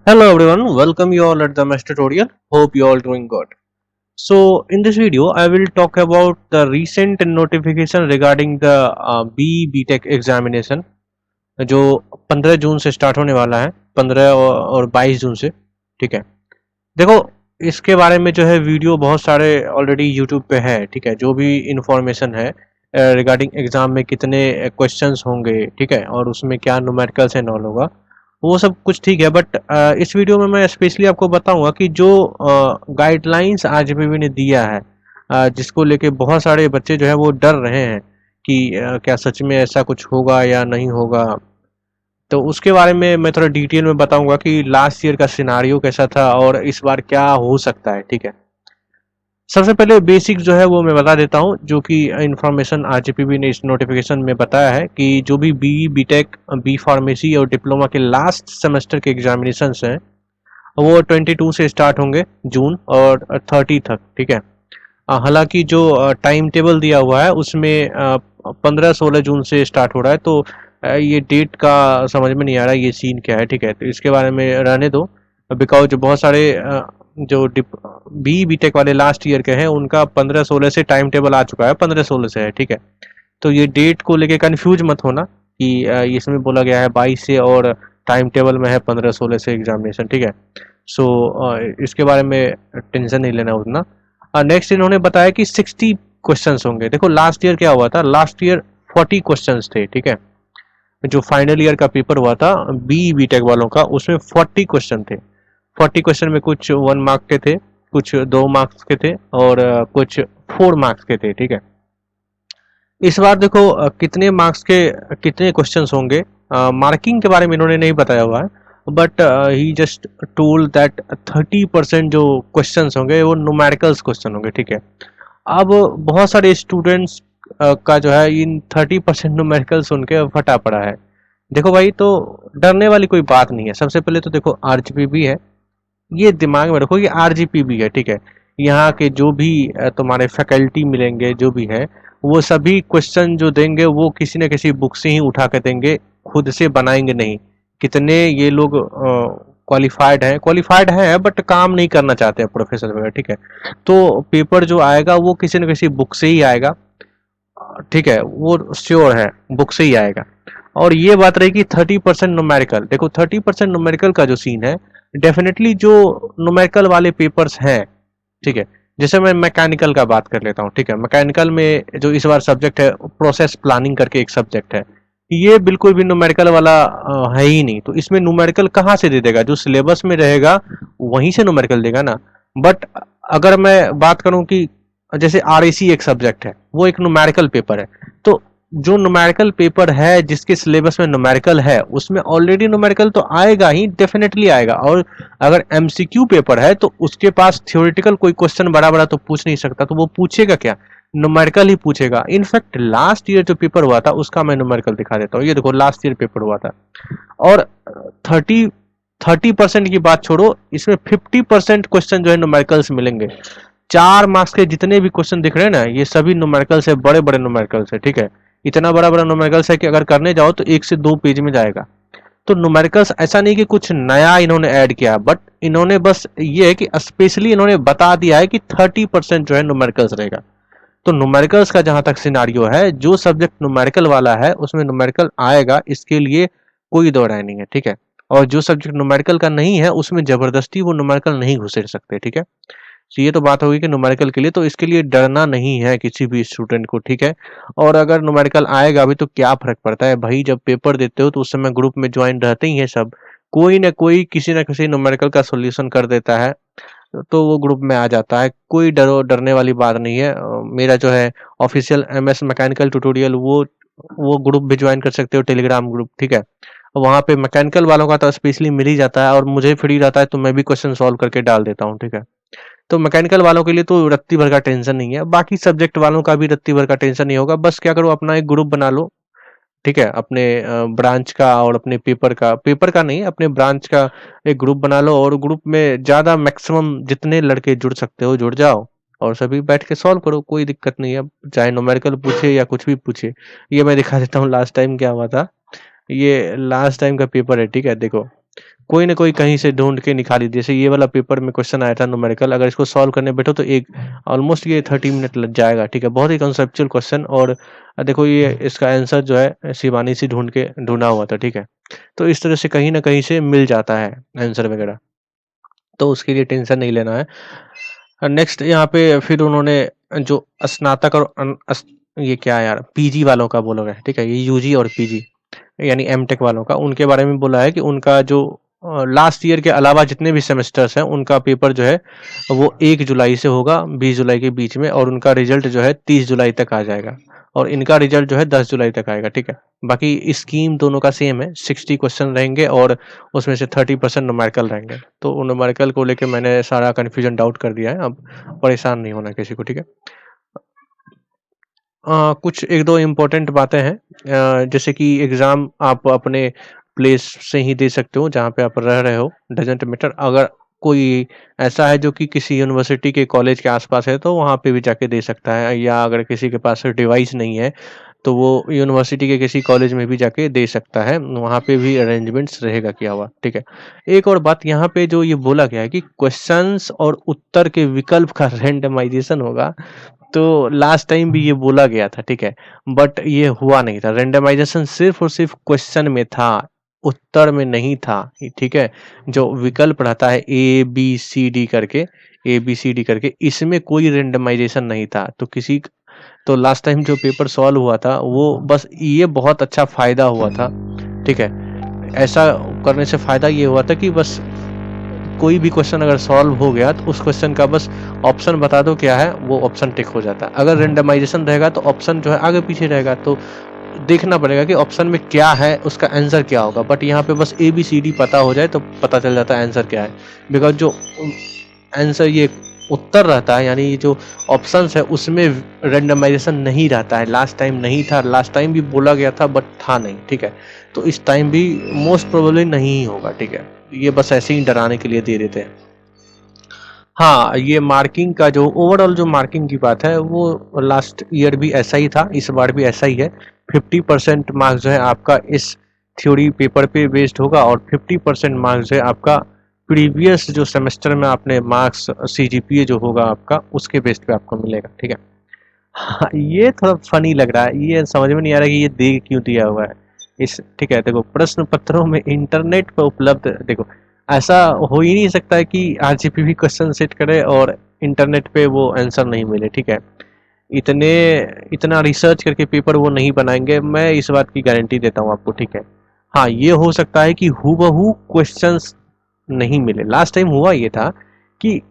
Hello everyone, welcome you all at the Mesh tutorial. Hope you all doing good. So in this video, I will talk about the recent notification regarding the BTech examination जो 15 जून से start होने वाला है, 15 और 22 जून से। ठीक है, देखो इसके बारे में जो है वीडियो बहुत सारे ऑलरेडी यूट्यूब पे है। ठीक है, जो भी इंफॉर्मेशन है रिगार्डिंग एग्जाम में कितने क्वेश्चंस होंगे, ठीक है, और उसमें क्या न्यूमेरिकल्स एंड ऑल होगा, वो सब कुछ ठीक है। बट इस वीडियो में मैं स्पेशली आपको बताऊंगा कि जो गाइडलाइंस आरजीपीवी ने दिया है, जिसको लेके बहुत सारे बच्चे जो है वो डर रहे हैं कि क्या सच में ऐसा कुछ होगा या नहीं होगा। तो उसके बारे में मैं थोड़ा डिटेल में बताऊंगा कि लास्ट ईयर का सिनारियो कैसा था और इस बार क्या हो सकता है। ठीक है, सबसे पहले बेसिक जो है वो मैं बता देता हूँ, जो कि इंफॉर्मेशन आरजीपीवी ने इस नोटिफिकेशन में बताया है कि जो भी बीटेक, बी फार्मेसी और डिप्लोमा के लास्ट सेमेस्टर के एग्जामिनेशन हैं वो 22 से स्टार्ट होंगे जून और 30 तक। ठीक है, हालांकि जो टाइम टेबल दिया हुआ है उसमें 15-16 जून से स्टार्ट हो रहा है। तो ये डेट का समझ में नहीं आ रहा है, ये सीन क्या है। ठीक है, तो इसके बारे में रहने दो, बिकॉज बहुत सारे जो बीटेक वाले लास्ट ईयर के हैं उनका 15-16 से टाइम टेबल आ चुका है, 15-16 से है। ठीक है, तो ये डेट को लेके कंफ्यूज मत होना कि इसमें बोला गया है 22 से और टाइम टेबल में है 15-16 से एग्जामिनेशन। ठीक है, सो इसके बारे में टेंशन नहीं लेना उतना। नेक्स्ट इन्होंने बताया कि 60 क्वेश्चंस होंगे। देखो लास्ट ईयर क्या हुआ था, लास्ट ईयर 40 क्वेश्चंस थे। ठीक है, जो फाइनल ईयर का पेपर हुआ था बीटेक वालों का, उसमें 40 क्वेश्चन थे। 40 क्वेश्चन में कुछ 1 मार्क के थे, कुछ 2 मार्क्स के थे और कुछ 4 मार्क्स के थे। ठीक है, इस बार देखो कितने मार्क्स के कितने क्वेश्चंस होंगे, मार्किंग के बारे में इन्होंने नहीं बताया हुआ है, but he just told that 30% जो क्वेश्चंस होंगे वो न्यूमेरिकल्स क्वेश्चन होंगे। ठीक है, अब बहुत सारे स्टूडेंट्स का जो है इन 30% न्यूमेरिकल सुन के फटा पड़ा है। देखो भाई, तो डरने वाली कोई बात नहीं है। सबसे पहले तो देखो आरजीपीवी है, ये दिमाग में रखो, ये आरजीपीवी है। ठीक है, यहाँ के जो भी तुम्हारे फैकल्टी मिलेंगे जो भी है, वो सभी क्वेश्चन जो देंगे वो किसी न किसी बुक से ही उठा के देंगे, खुद से बनाएंगे नहीं। कितने ये लोग क्वालिफाइड हैं बट काम नहीं करना चाहते हैं प्रोफेसर वगैरह। ठीक है, तो पेपर जो आएगा वो किसी न किसी बुक से ही आएगा। ठीक है, वो श्योर है, बुक से ही आएगा। और ये बात रही कि 30% न्यूमेरिकल, देखो 30% न्यूमेरिकल का जो सीन है, डेफिनेटली जो न्यूमेरिकल वाले पेपर्स हैं, ठीक है, जैसे मैं मैकेनिकल का बात कर लेता हूँ। ठीक है, मैकेनिकल में जो इस बार सब्जेक्ट है प्रोसेस प्लानिंग करके एक सब्जेक्ट है, ये बिल्कुल भी न्यूमेरिकल वाला है ही नहीं। तो इसमें न्यूमेरिकल कहाँ से दे देगा, जो सिलेबस में रहेगा वहीं से न्यूमेरिकल देगा ना। बट अगर मैं बात करूं कि जैसे आरएसी एक सब्जेक्ट है, वो एक न्यूमेरिकल पेपर है, तो जो न्यूमेरिकल पेपर है जिसके सिलेबस में न्यूमेरिकल है उसमें ऑलरेडी न्यूमेरिकल तो आएगा ही, डेफिनेटली आएगा। और अगर एमसीक्यू पेपर है तो उसके पास थ्योरेटिकल कोई क्वेश्चन बड़ा बड़ा तो पूछ नहीं सकता, तो वो पूछेगा क्या, न्यूमेरिकल ही पूछेगा। इनफैक्ट लास्ट ईयर जो पेपर हुआ था उसका मैं न्यूमेरिकल दिखा देता हूँ। ये देखो लास्ट ईयर पेपर हुआ था, और 30% की बात छोड़ो, इसमें 50% क्वेश्चन जो है न्यूमेरिकल से मिलेंगे। 4 मार्क्स के जितने भी क्वेश्चन दिख रहे हैं ना, ये सभी न्यूमेरिकल से, बड़े बड़े न्यूमेरिकल से। ठीक है, इतना बड़ा बड़ा न्यूमेरिकल है कि अगर करने जाओ तो 1 से 2 पेज में जाएगा। तो न्यूमेरिकल्स ऐसा नहीं कि कुछ नया इन्होंने ऐड किया, बट इन्होंने बस ये है कि स्पेशली इन्होंने बता दिया है कि 30% जो है न्यूमेरिकल्स रहेगा। तो न्यूमेरिकल्स का जहां तक सिनारियो है, जो सब्जेक्ट न्यूमेरिकल वाला है उसमें न्यूमेरिकल आएगा, इसके लिए कोई दो राय नहीं है। ठीक है, और जो सब्जेक्ट न्यूमेरिकल का नहीं है उसमें जबरदस्ती वो न्यूमेरिकल नहीं घुसेड़ सकते। ठीक है, तो ये तो बात होगी कि न्यूमेरिकल के लिए, तो इसके लिए डरना नहीं है किसी भी स्टूडेंट को। ठीक है, और अगर न्यूमेरिकल आएगा भी तो क्या फर्क पड़ता है भाई, जब पेपर देते हो तो उस समय ग्रुप में ज्वाइन रहते ही है सब, कोई ना कोई किसी ना किसी न्यूमेरिकल का सॉल्यूशन कर देता है, तो वो ग्रुप में आ जाता है। कोई डरने वाली बात नहीं है। मेरा जो है ऑफिशियल एमएस मैकेनिकल ट्यूटोरियल, वो ग्रुप भी ज्वाइन कर सकते हो, टेलीग्राम ग्रुप। ठीक है, वहाँ पे मैकेनिकल वालों का तो स्पेशली मिल ही जाता है, और मुझे फ्री रहता है तो मैं भी क्वेश्चन सॉल्व करके डाल देता हूँ। ठीक है, तो मैकेनिकल वालों के लिए तो रत्ती भर का टेंशन नहीं है, बाकी सब्जेक्ट वालों का भी रत्ती भर का टेंशन नहीं होगा। बस क्या करो, अपना एक ग्रुप बना लो। ठीक है, अपने ब्रांच का और अपने पेपर का नहीं, अपने ब्रांच का एक ग्रुप बना लो, और ग्रुप में ज्यादा मैक्सिमम जितने लड़के जुड़ सकते हो जुड़ जाओ, और सभी बैठ के सॉल्व करो, कोई दिक्कत नहीं है। चाहे न्यूमेरिकल पूछे या कुछ भी पूछे। ये मैं दिखा देता हूँ लास्ट टाइम क्या हुआ था। ये लास्ट टाइम का पेपर है। ठीक है, देखो कोई ना कोई कहीं से ढूंढ के निकाल लीजिए। जैसे ये वाला पेपर में क्वेश्चन आया था न्यूमेरिकल, अगर इसको सॉल्व करने बैठो तो एक ऑलमोस्ट ये 30 मिनट लग जाएगा, ठीक है। बहुत ही कंसेप्चुअल क्वेश्चन, और देखो ये इसका आंसर जो है शिवानी से ढूंढ के ढूंढा हुआ था, ठीक है। तो इस तरह से कहीं ना कहीं से मिल जाता है आंसर वगैरह, तो उसके लिए टेंशन नहीं लेना है। नेक्स्ट यहाँ पे फिर उन्होंने जो स्नातक और ये क्या है यार, पीजी वालों का बोलोगे, ठीक है, ये यूजी और पीजी यानी एमटेक वालों का, उनके बारे में बोला है कि उनका जो लास्ट ईयर के अलावा जितने भी सेमेस्टर्स हैं उनका पेपर जो है वो 1 जुलाई से होगा 20 जुलाई के बीच में, और उनका रिजल्ट जो है 30 जुलाई तक आ जाएगा, और इनका रिजल्ट जो है 10 जुलाई तक आएगा, ठीक है। बाकी स्कीम दोनों का सेम है, 60 क्वेश्चन रहेंगे और उसमें से 30% न्यूमेरिकल रहेंगे। तो न्यूमेरिकल को लेके मैंने सारा कन्फ्यूजन डाउट कर दिया है, अब परेशान नहीं होना किसी को, ठीक है। कुछ एक दो इम्पोर्टेंट बातें हैं, जैसे कि एग्ज़ाम आप अपने प्लेस से ही दे सकते हो जहाँ पे आप रह रहे हो, डजेंट मैटर। अगर कोई ऐसा है जो कि किसी यूनिवर्सिटी के कॉलेज के आसपास है तो वहाँ पे भी जाके दे सकता है, या अगर किसी के पास डिवाइस नहीं है तो वो यूनिवर्सिटी के किसी कॉलेज में भी जाके दे सकता है, वहाँ पे भी अरेंजमेंट्स रहेगा किया हुआ, ठीक है। एक और बात यहाँ पे जो ये बोला गया है कि क्वेश्चंस और उत्तर के विकल्प का रैंडमाइजेशन होगा, तो लास्ट टाइम भी ये बोला गया था, ठीक है, बट ये हुआ नहीं था। रैंडमाइजेशन सिर्फ और सिर्फ क्वेश्चन में था, उत्तर में नहीं था, ठीक है। जो विकल्प रहता है ए बी सी डी करके, ए बी सी डी करके, इसमें कोई रैंडमाइजेशन नहीं था। तो लास्ट टाइम जो पेपर सॉल्व हुआ था वो बस ये बहुत अच्छा फायदा हुआ था, ठीक है। ऐसा करने से फायदा ये हुआ था कि बस कोई भी क्वेश्चन अगर सॉल्व हो गया तो उस क्वेश्चन का बस ऑप्शन बता दो क्या है, वो ऑप्शन टिक हो जाता है। अगर रेंडमाइजेशन रहेगा तो ऑप्शन जो है आगे पीछे रहेगा, तो देखना पड़ेगा कि ऑप्शन में क्या है, उसका आंसर क्या होगा। बट यहाँ पे बस ए बी सी डी पता हो जाए तो पता चल जाता है आंसर क्या है, बिकॉज जो आंसर ये उत्तर रहता है यानी जो ऑप्शंस है उसमें रेंडमाइजेशन नहीं रहता है। लास्ट टाइम नहीं था, लास्ट टाइम भी बोला गया था बट था नहीं, ठीक है। तो इस टाइम भी मोस्ट प्रोबेबली नहीं होगा, ठीक है। ये बस ऐसे ही डराने के लिए दे देते हैं। हाँ, ये मार्किंग का जो ओवरऑल जो मार्किंग की बात है वो लास्ट ईयर भी ऐसा ही था, इस बार भी ऐसा ही है। 50% मार्क्स जो है आपका इस थ्योरी पेपर पे बेस्ड होगा, और 50% मार्क्स जो है आपका प्रीवियस जो सेमेस्टर में आपने मार्क्स सीजीपीए जो होगा आपका उसके बेस्ड पे आपको मिलेगा, ठीक है। हाँ, ये थोड़ा फनी लग रहा है, ये समझ में नहीं आ रहा कि ये दे क्यों दिया हुआ है इस, ठीक है। देखो, प्रश्न पत्रों में इंटरनेट पर उपलब्ध, देखो ऐसा हो ही नहीं सकता है कि आरजीपी भी क्वेश्चन सेट करे और इंटरनेट पे वो आंसर नहीं मिले, ठीक है। इतने इतना रिसर्च करके पेपर वो नहीं बनाएंगे, मैं इस बात की गारंटी देता हूँ आपको, ठीक है। हाँ, ये हो सकता है कि हूबहू क्वेश्चंस नहीं मिले। लास्ट टाइम हुआ ये था कि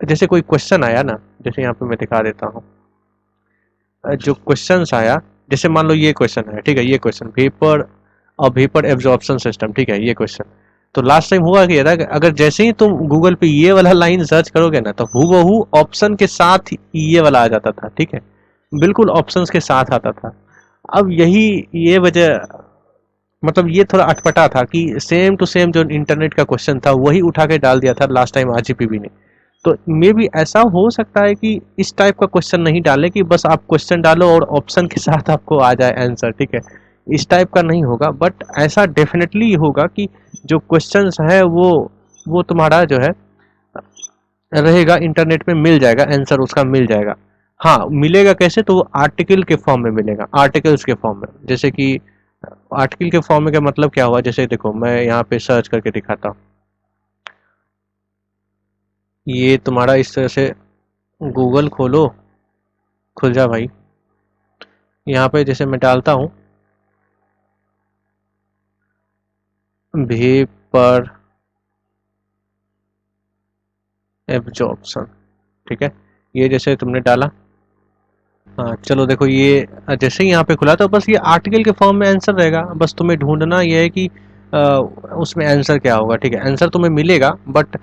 जैसे कोई क्वेश्चन आया ना, जैसे यहाँ पे मैं दिखा देता हूँ, जो क्वेश्चंस आया, जैसे मान लो ये क्वेश्चन है, ठीक है, ये क्वेश्चन वेपर एब्जॉर्प्शन सिस्टम, ठीक है, ये क्वेश्चन। तो लास्ट टाइम हुआ कि अगर जैसे ही तुम गूगल पे ये वाला लाइन सर्च करोगे ना तो हूबहू ऑप्शन के साथ ही ये वाला आ जाता था, ठीक है, बिल्कुल ऑप्शंस के साथ आता था। अब यही ये वजह, मतलब ये थोड़ा अटपटा था कि सेम टू सेम जो इंटरनेट का क्वेश्चन था वही उठा के डाल दिया था लास्ट टाइम आरजीपीवी ने। तो मे भी ऐसा हो सकता है कि इस टाइप का क्वेश्चन नहीं डाले कि बस आप क्वेश्चन डालो और ऑप्शन के साथ आपको आ जाए आंसर, ठीक है। इस टाइप का नहीं होगा, बट ऐसा डेफिनेटली होगा कि जो क्वेश्चंस है वो तुम्हारा जो है रहेगा, इंटरनेट में मिल जाएगा, आंसर उसका मिल जाएगा। हाँ, मिलेगा कैसे, तो वो आर्टिकल के फॉर्म में मिलेगा, आर्टिकल्स के फॉर्म में। जैसे कि आर्टिकल के फॉर्म में का मतलब क्या हुआ, जैसे देखो मैं यहाँ पे सर्च करके दिखाता हूँ। ये तुम्हारा इस तरह से गूगल खोलो, खुल जा भाई। यहाँ पे जैसे मैं डालता हूँ वेपर एब्जॉर्प्शन, ठीक है, ये जैसे तुमने डाला, हाँ चलो देखो ये जैसे ही यहाँ पे खुला तो बस ये आर्टिकल के फॉर्म में आंसर रहेगा। बस तुम्हें ढूंढना ये है कि उसमें आंसर क्या होगा, ठीक है। आंसर तुम्हें मिलेगा, बट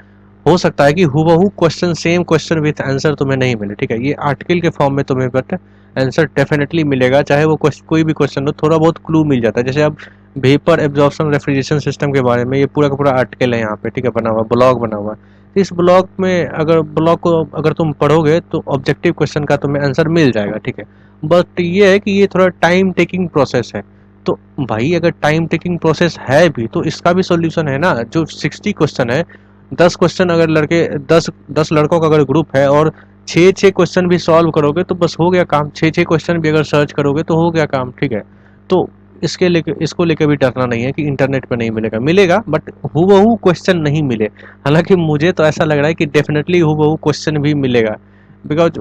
हो सकता है कि हूबहू question, same question with answer तुम्हें नहीं मिले, ठीक है। ये आर्टिकल के फॉर्म में तुम्हें बट आंसर डेफिनेटली मिलेगा, चाहे वो कोई भी क्वेश्चन हो। थोड़ा बहुत क्लू मिल जाता है, जैसे अब वेपर एब्जॉर्प्शन रेफ्रिजरेशन सिस्टम के बारे में ये पूरा का पूरा आर्टिकल है यहाँ पे, ठीक है, बना हुआ, ब्लॉग बना हुआ। तो इस ब्लॉग में अगर ब्लॉग को अगर तुम पढ़ोगे तो ऑब्जेक्टिव क्वेश्चन का तुम्हें आंसर मिल जाएगा, ठीक है। बट ये है कि ये थोड़ा टाइम टेकिंग प्रोसेस है, तो भाई अगर टाइम टेकिंग प्रोसेस है भी तो इसका भी सॉल्यूशन है ना। जो 60 क्वेश्चन है, 10 क्वेश्चन अगर लड़के 10 लड़कों का अगर ग्रुप है और 6 क्वेश्चन भी सॉल्व करोगे तो बस हो गया काम। 6 क्वेश्चन भी अगर सर्च करोगे तो हो गया काम, ठीक है। तो इसको लेके भी डरना नहीं है कि इंटरनेट पे नहीं मिलेगा, मिलेगा बट हूबहू क्वेश्चन नहीं मिले। हालांकि मुझे तो ऐसा लग रहा है कि डेफिनेटली हूबहू क्वेश्चन भी मिलेगा, बिकॉज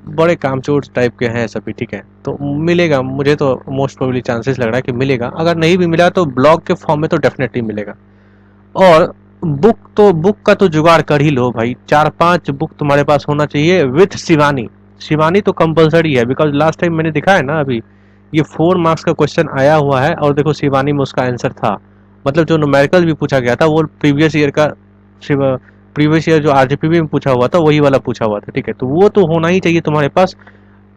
बड़े कामचोर टाइप के हैं सभी, ठीक है। तो मिलेगा, मुझे तो मोस्ट प्रोबेबली चांसेस लग रहा है कि मिलेगा। अगर नहीं भी मिला तो ब्लॉग के फॉर्म में तो डेफिनेटली मिलेगा। और बुक का तो जुगाड़ कर ही लो भाई। 4-5 बुक तुम्हारे पास होना चाहिए विथ शिवानी। शिवानी तो कंपलसरी है, बिकॉज लास्ट टाइम मैंने दिखा है ना, अभी ये 4 मार्क्स का क्वेश्चन आया हुआ है और देखो शिवानी में उसका आंसर था। मतलब जो न्यूमेरिकल भी पूछा गया था वो प्रीवियस ईयर का, प्रीवियस ईयर जो आरजीपीवी में पूछा हुआ था वही वाला पूछा हुआ था, ठीक है। तो वो तो होना ही चाहिए तुम्हारे पास।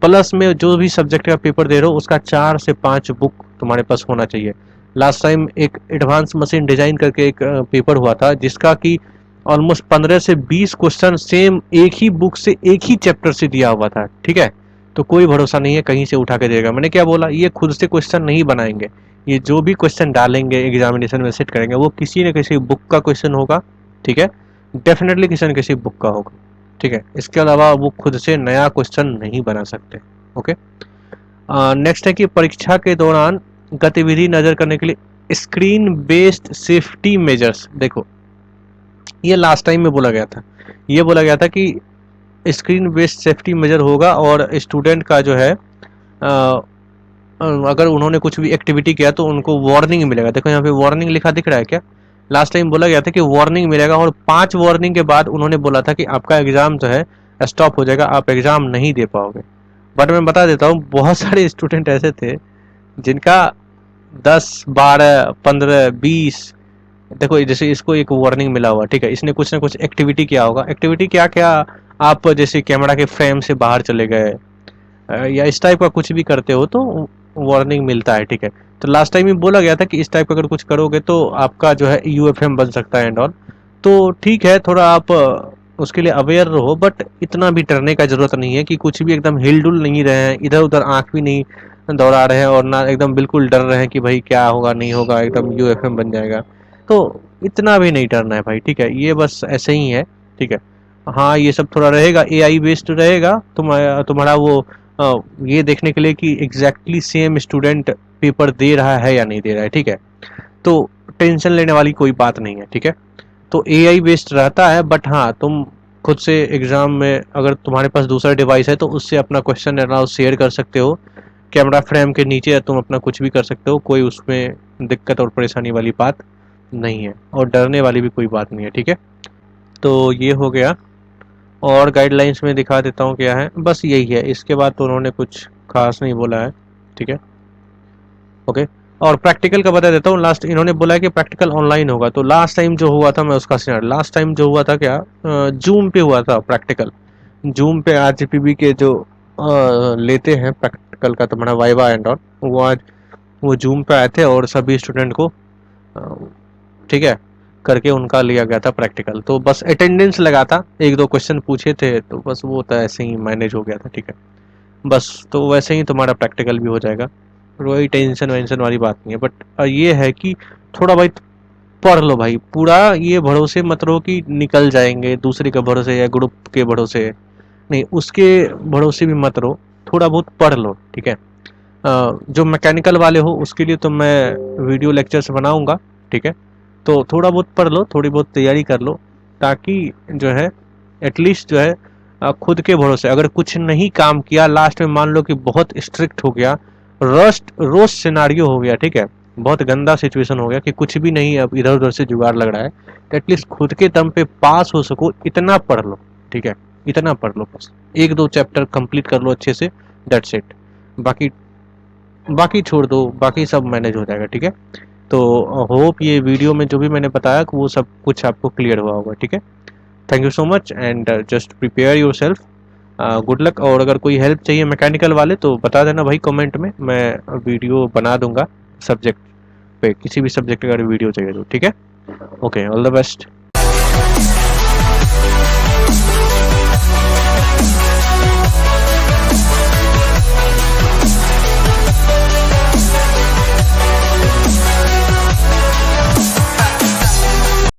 प्लस में जो भी सब्जेक्ट का पेपर दे रहे हो उसका 4 से 5 बुक तुम्हारे पास होना चाहिए। लास्ट टाइम एक एडवांस मशीन डिजाइन करके एक पेपर हुआ था जिसका कि ऑलमोस्ट 15 से 20 क्वेश्चन सेम एक ही बुक से एक ही चैप्टर से दिया हुआ था, ठीक है। तो कोई भरोसा नहीं है कहीं से उठा के देगा। मैंने क्या बोला, ये खुद से क्वेश्चन नहीं बनाएंगे। ये जो भी क्वेश्चन डालेंगे एग्जामिनेशन में सेट करेंगे वो किसी न किसी बुक का क्वेश्चन होगा, ठीक है। डेफिनेटली किसी न किसी बुक का होगा, ठीक है। इसके अलावा वो खुद से नया क्वेश्चन नहीं बना सकते। ओके। नेक्स्ट है कि परीक्षा के दौरान गतिविधि नजर करने के लिए स्क्रीन बेस्ड सेफ्टी मेजर्स। देखो ये लास्ट टाइम में बोला गया था, ये बोला गया था कि स्क्रीन बेस्ड सेफ्टी मेजर होगा और स्टूडेंट का जो है अगर उन्होंने कुछ भी एक्टिविटी किया तो उनको वार्निंग मिलेगा। देखो यहाँ पे वार्निंग लिखा दिख रहा है क्या? लास्ट टाइम बोला गया था कि वार्निंग मिलेगा और 5 वार्निंग के बाद उन्होंने बोला था कि आपका एग्जाम जो है स्टॉप हो जाएगा, आप एग्जाम नहीं दे पाओगे। बट मैं बता देता हूँ बहुत सारे स्टूडेंट ऐसे थे जिनका 10, 12, 15, 20, देखो जैसे इसको एक वार्निंग मिला हुआ, ठीक है। इसने कुछ ना कुछ एक्टिविटी किया होगा। एक्टिविटी क्या क्या, आप जैसे कैमरा के फ्रेम से बाहर चले गए या इस टाइप का कुछ भी करते हो तो वार्निंग मिलता है, ठीक है। तो लास्ट टाइम ही बोला गया था कि इस टाइप का अगर कुछ करोगे तो आपका जो है यूएफएम बन सकता है एंड ऑल। तो ठीक है, थोड़ा आप उसके लिए अवेयर रहो, बट इतना भी डरने का जरूरत नहीं है कि कुछ भी एकदम हिलडुल नहीं रहे हैं, इधर उधर आंख भी नहीं दौड़ा रहे हैं और ना एकदम बिल्कुल डर रहे हैं कि भाई क्या होगा नहीं होगा, एकदम यूएफएम बन जाएगा। तो इतना भी नहीं डरना है भाई, ठीक है। ये बस ऐसे ही है, ठीक है। हाँ ये सब थोड़ा रहेगा, एआई बेस्ड रहेगा तुम्हारा वो ये देखने के लिए कि एग्जैक्टली सेम स्टूडेंट पेपर दे रहा है या नहीं दे रहा है, ठीक है। तो टेंशन लेने वाली कोई बात नहीं है, ठीक है। तो एआई बेस्ड रहता है, बट हाँ तुम खुद से एग्जाम में अगर तुम्हारे पास दूसरा डिवाइस है तो उससे अपना क्वेश्चन एंड शेयर कर सकते हो। कैमरा फ्रेम के नीचे तुम अपना कुछ भी कर सकते हो, कोई उसमें दिक्कत और परेशानी वाली बात नहीं है और डरने वाली भी कोई बात नहीं है, ठीक है। तो ये हो गया और गाइडलाइंस में दिखा देता हूँ क्या है, बस यही है। इसके बाद तो उन्होंने कुछ खास नहीं बोला है, ठीक है। ओके। और प्रैक्टिकल का बता देता हूँ। लास्ट इन्होंने बोला है कि प्रैक्टिकल ऑनलाइन होगा। तो लास्ट टाइम जो हुआ था मैं उसका शेयर, लास्ट टाइम जो हुआ था क्या, जूम पे हुआ था प्रैक्टिकल। जूम पे आरजीपीबी के जो लेते हैं प्रैक्टिकल का तुम्हारा वाइवा एंड ऑल, वो आज वो जूम पे आए थे और सभी स्टूडेंट को ठीक है करके उनका लिया गया था प्रैक्टिकल। तो बस अटेंडेंस लगा था, 1-2 क्वेश्चन पूछे थे तो बस वो तो ऐसे ही मैनेज हो गया था, ठीक है। बस तो वैसे ही तुम्हारा प्रैक्टिकल भी हो जाएगा, कोई टेंशन वेंशन वाली बात नहीं है। बट ये है कि थोड़ा भाई पढ़ लो भाई, पूरा ये भरोसे मत रहो कि निकल जाएंगे दूसरे के भरोसे या ग्रुप के भरोसे, नहीं उसके भरोसे भी मत रहो। थोड़ा बहुत पढ़ लो, ठीक है। जो मैकेनिकल वाले हो उसके लिए तो मैं वीडियो लेक्चर्स बनाऊंगा, ठीक है। तो थोड़ा बहुत पढ़ लो, थोड़ी बहुत तैयारी कर लो, ताकि जो है एटलीस्ट जो है खुद के भरोसे अगर कुछ नहीं काम किया, लास्ट में मान लो कि बहुत स्ट्रिक्ट हो गया, रोस्ट सिनारियो हो गया, ठीक है, बहुत गंदा सिचुएशन हो गया कि कुछ भी नहीं, अब इधर उधर से जुगाड़ लग रहा है, तो एटलीस्ट खुद के दम पे पास हो सको इतना पढ़ लो, ठीक है। इतना पढ़ लो, बस 1-2 चैप्टर कंप्लीट कर लो अच्छे से, दैट्स इट। बाकी बाकी छोड़ दो, बाकी सब मैनेज हो जाएगा, ठीक है। तो होप ये वीडियो में जो भी मैंने बताया वो सब कुछ आपको क्लियर हुआ होगा, ठीक है। Thank you so much and just prepare your self, good luck. और अगर कोई हेल्प चाहिए मैकेनिकल वाले तो बता देना भाई कमेंट में, मैं वीडियो बना दूंगा सब्जेक्ट पे, किसी भी सब्जेक्ट का वीडियो चाहिए तो, ठीक है। Okay, all the best.